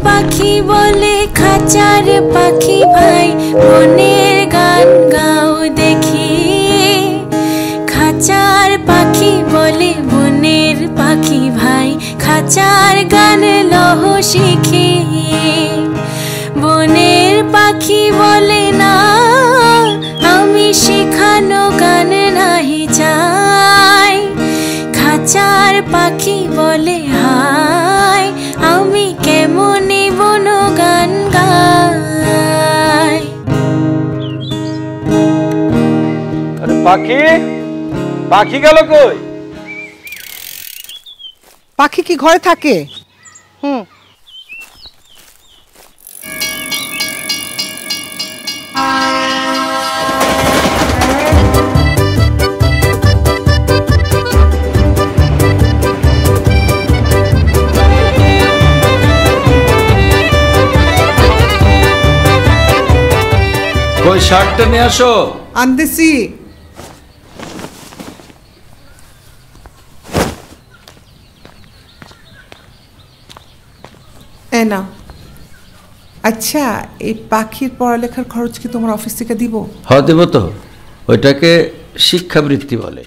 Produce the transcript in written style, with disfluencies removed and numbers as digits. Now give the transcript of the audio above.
পাখি বলে খাঁচার পাখি ভাই বনের গান গাও দেখি। খাঁচার পাখি বলে বনের পাখি ভাই খাঁচার গান লহ শিখি। বনের পাখি বলে না আমি শেখানো গান নাহি চাই। খাঁচার পাখি বলে হায় আমি কেমনে বন গান গাই। পাখি পাখি গেল কই? পাখি কি ঘরে থাকে? ওই শার্টটা নিয়ে আসো। আনতেছি। না আচ্ছা, এই পাখির পড়ালেখার খরচ কি তোমার অফিস থেকে দিব? হ্যাঁ দেব তো, ওইটাকে শিক্ষাবৃত্তি বলে।